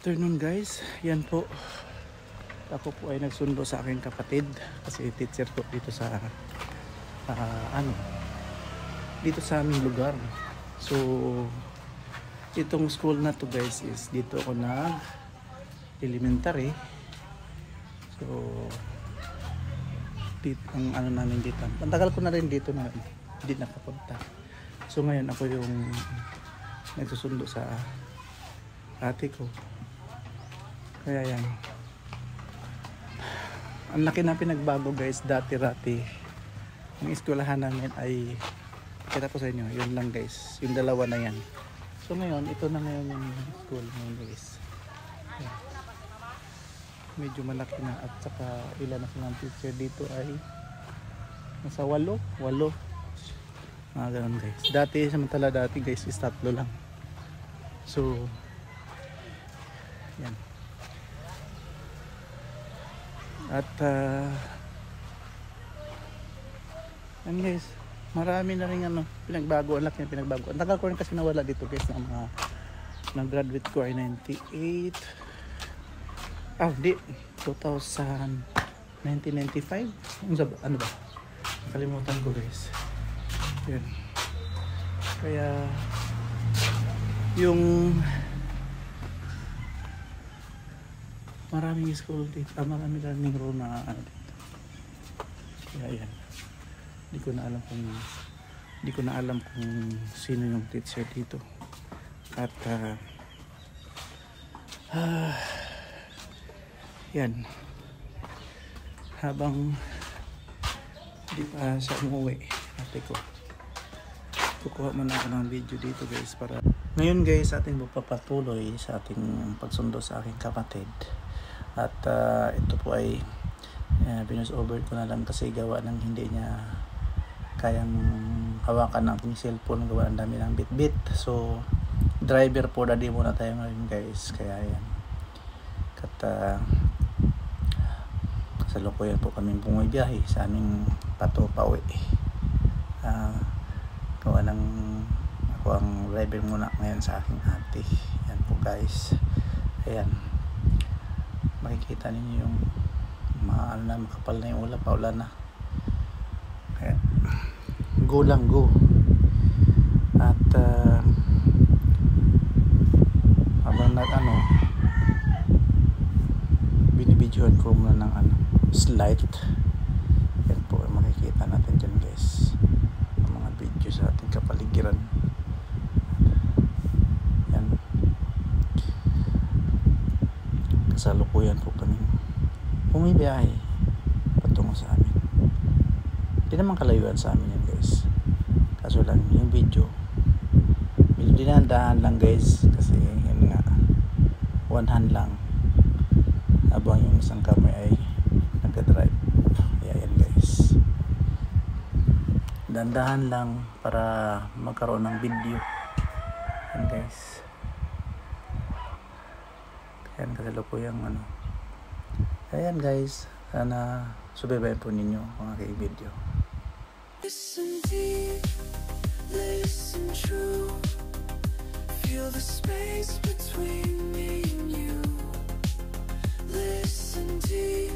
Afternoon guys, yan po. Ako po ay nagsundo sa aking kapatid kasi teacher po dito sa dito sa aming lugar. So itong school na to guys is dito ako nag elementary. So dito ang ano namin dito. Pantagal ko na rin dito na hindi nakapunta. So ngayon ako yung nagsusundo sa ate ko. Kaya yan. Ang laki na pinagbago guys. Dati-rati ang eskwelahan namin ay kita ko sa inyo. Yun lang guys. Yung dalawa na yan. So ngayon, ito na ngayon yung school ngayon guys. Yan. Medyo malaki na. At saka ilan na silang teacher dito ay nasa 8. Mga ganun guys. Dati, samantala dati guys is 3 lang. So yan. At yan guys, marami na rin ano, pinagbago, ang laki ng pinagbago. Ang tagal ko rin kasi nawala dito guys ng mga nag-graduate ko ay 98. Hindi, 1995. Ano ba? Nakalimutan ko guys. Yan. Kaya yung maraming school dito, maraming learning room na ano dito. Kaya yan. Hindi ko na alam kung sino yung teacher dito. At yan. Habang di pa siya umuwi, ate ko, kukuha muna ako ng video dito guys para ngayon guys ating magpapatuloy sa ating pagsundo sa aking kapatid. At ito po ay binus over ko na lang kasi gawa ng hindi niya kayang hawakan ng aking cellphone, gawa ng dami ng bit-bit. So driver po daddy muna tayo ngayon guys. Kaya yan, kasalukuyan po kami bumibiyahe sa aming pauwi. Gawa ng ako ang driver muna ngayon sa aking ate. Yan po guys. Ayan, makikita ninyo yung makapal na yung ulap, paulan na. Ayan. Go lang, go. At habang binibidyohan ko muna ng slide. Yan po makikita natin dyan guys, ang mga video sa ating kapaligiran. Yan, kasalukuyan po kami bumibiyahe patungo sa amin. Hindi naman kalayuan sa amin yan guys, kaso lang yung video medyo dinadahan lang guys kasi yun nga, one hand lang habang yung isang kamay ay nagka-drive. Ayan guys, dandahan lang para magkaroon ng video. Ayan guys, ayan kasalukuyang ayan guys, sana subaybayan po ninyo ang aking video. Listen deep, listen true, feel the space between me and you. Listen deep,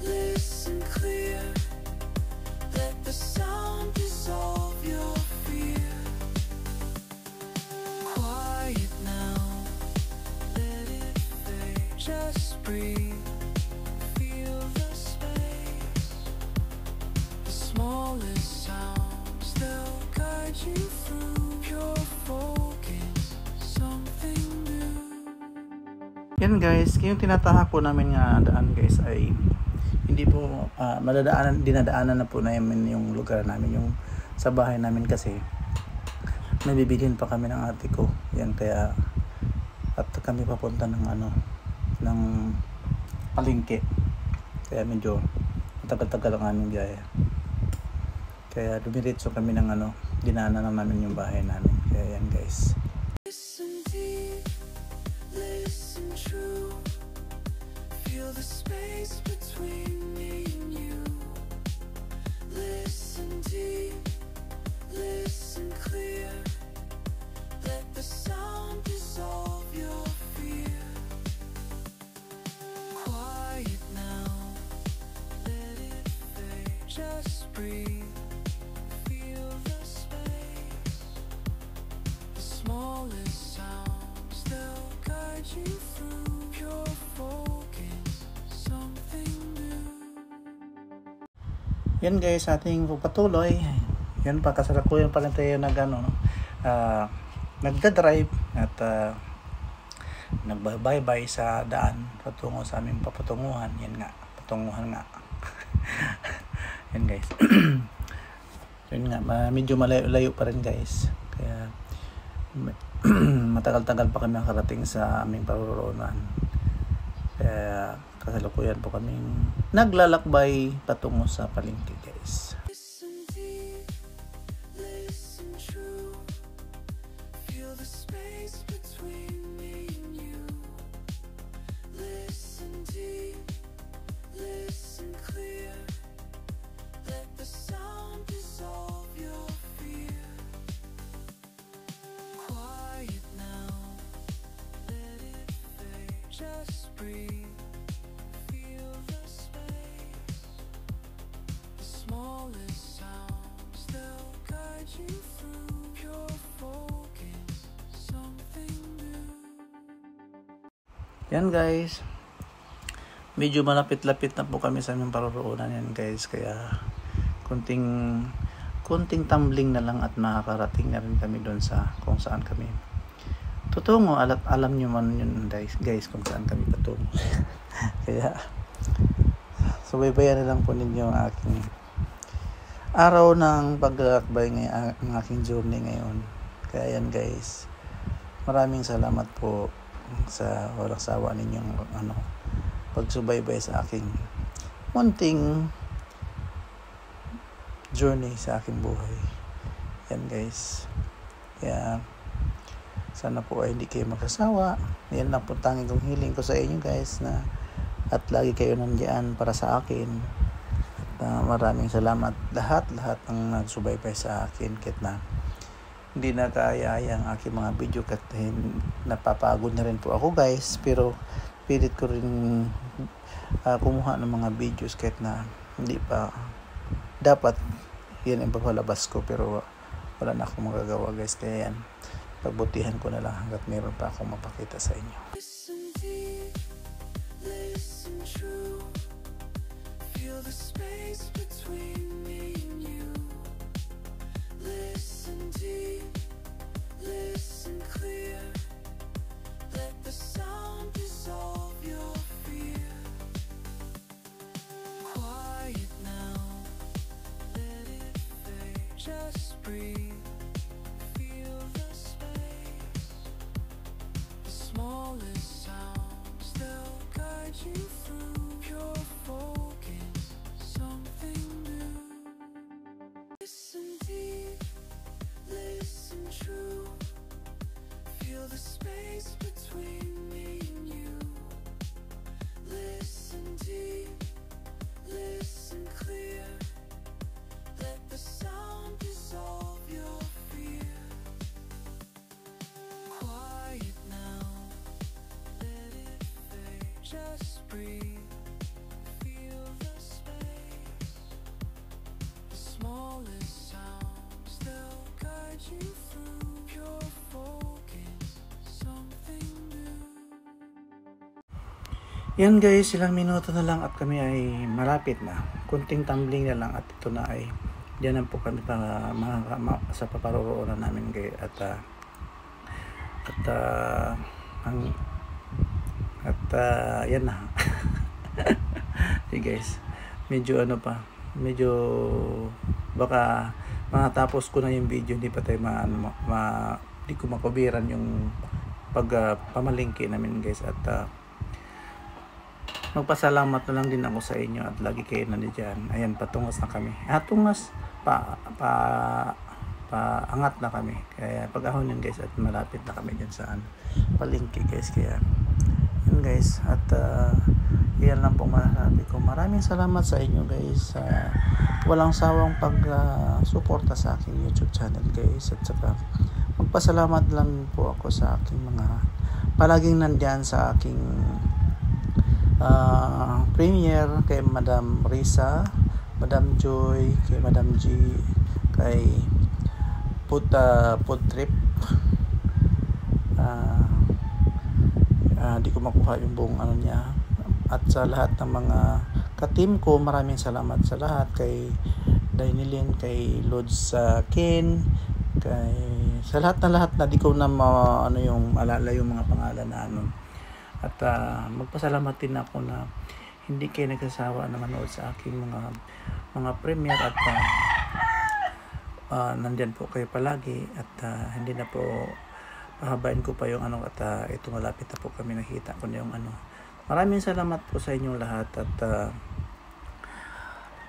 listen clear, let the sound dissolve your fear. Quiet now, let it fade, just breathe. Smallest sounds, they'll guide you through pure focus, something new. Yan guys, yung tinatahak po namin nga daan guys ay hindi po dinadaanan na po namin yung lugar namin, yung sa bahay namin kasi may bibilhin pa kami ng ate ko. Yan, kaya at kami papunta ng ng palengke, kaya medyo matagal-tagal ang aming biyahe. Kaya dumiretso kami ng dinaanan lang namin yung bahay namin. Kaya yan guys. Listen deep, listen true, feel the space between me and you. Listen deep, listen clear, let the sound dissolve your fear. Just breathe, feel the space. The smallest sounds, they'll guide you through pure focus, something new. Yan guys, ating pagpatuloy. Yan pa, kasalukuyan pa rin tayo nagda-drive at nagbaybay sa daan patungo sa aming papatunguhan. Yan nga, patunguhan nga. Yan guys. Yun nga, medyo malayo pa rin guys. Kaya matagal-tagal pa kami nakarating sa aming paroroonan. Kaya kasalukuyan po kaming naglalakbay patungo sa palengke guys. Listen deep, listen true. Feel the space between me and you. Listen deep, listen clear. Let the sound dissolve your fear. Quiet now, let it fade. Just breathe. Feel the space. The smallest sounds, they'll guide you through pure focus, something new. Yan guys. Medyo malapit-lapit na po kami sa aming paroroonan yan guys. Kaya kunting tumbling na lang at makakarating na rin kami doon sa kung saan kami tutungo. Alam nyo man yun guys kung saan kami patungo. Kaya subaybayan na lang po ninyo ang aking araw ng paglalakbay ngayon, ang aking journey ngayon. Kaya yan guys, maraming salamat po sa walang sawa ninyong pagsubaybay sa aking munting journey sa aking buhay. Yan guys, kaya sana po ay hindi kayo magsasawa. Yan lang po tanging kong hiling ko sa inyo guys, na at lagi kayo nandiyan para sa akin. At maraming salamat lahat ng nagsubaybay sa akin kahit na hindi na kaya ang aking mga video, kahit napapagod na rin po ako guys, pero pilit ko rin kumuha ng mga videos kahit na hindi pa dapat yan ang pagpalabas ko, pero wala na akong magagawa guys. Kaya yan, pagbutihan ko na lang hanggat meron pa akong mapakita sa inyo. Listen deep, listen true. Feel the space between me and you. Listen deep, listen clear. Let the sound dissolve your fear. Quiet now, let it fade. Just breathe. Feel the space. The smallest sounds, they'll guide you through pure focus, something new. Listen deep, listen true. Feel the space between me and you. Listen deep, listen clear. Let the sound dissolve your fear. Quiet now, let it fade. Just breathe, feel the space. The smallest sounds, they'll guide you through pure focus, something new. Yan guys, ilang minuto na lang at kami ay malapit na. Kunting tumbling na lang at ito na ay diyan po kami para sa paparoroonan namin guys. Yan na. Okay guys, medyo medyo baka matapos ko na yung video, hindi pa tayo hindi ko makubiran yung pamalingki namin guys. At magpasalamat na lang din ako sa inyo at lagi kayo nandiyan. Ayan, patungas na kami. Tungas angat na kami. Kaya pag-ahon yun guys, at malapit na kami dyan sa palengke guys. Kaya yun guys, at yan lang po masasabi ko. Maraming salamat sa inyo guys, walang sawang pag-suporta sa aking YouTube channel guys. At saka magpasalamat lang po ako sa aking mga palaging nandiyan sa aking premiere, kay Madam Risa Madam Joy, kay Madam G, kay Food Trip. Di ko makuha yung buong ano niya. At sa lahat ng mga ka-team ko, maraming salamat sa lahat. Kay Dainilin, kay Lods Ken, sa lahat na di ko na alala yung mga pangalan na ano. At magpasalamat din ako na hindi kayo nagsasawa na manood sa aking mga premiere at nandyan po kayo palagi at hindi na po pahabain ko pa yung ano at ito malapit na po kami nakita ko na yung ano. Maraming salamat po sa inyong lahat at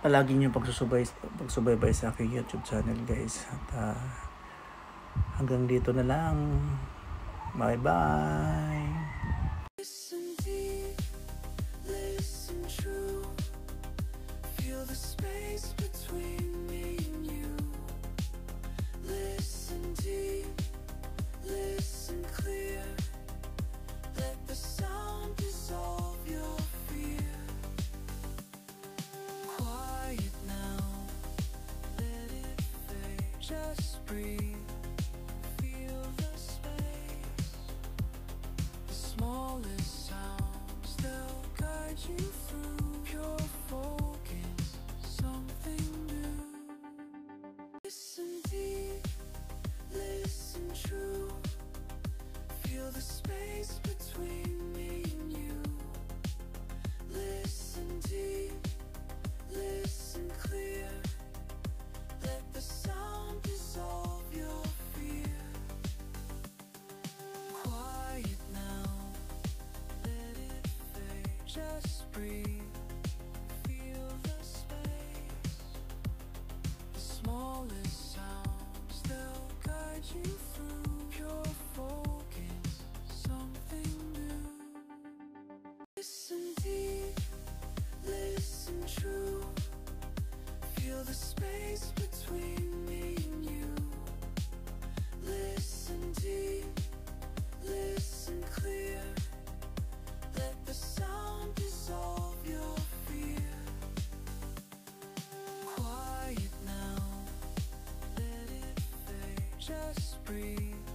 palagi niyo pagsubaybay sa aking YouTube channel, guys. At hanggang dito na lang. Bye-bye. Listen deep, listen true. Feel the space between me and you. Listen deep, listen clear. Let the sound dissolve your fear. Quiet now, let it fade. Just breathe, feel the space. The smallest sounds, they'll guide you through. Pure focus, something new. Listen deep, listen true. Feel the space between me and you. Listen deep, listen clear. Let the sound dissolve your fear. Quiet now, let it fade. Just breathe, feel the space. The smallest sounds, they'll guide you through. Pure focus, something new. Listen deep, listen true. Feel the space between me and you. Listen deep, listen clear. Let the sound dissolve your fear. Quiet now, let it fade. Just breathe.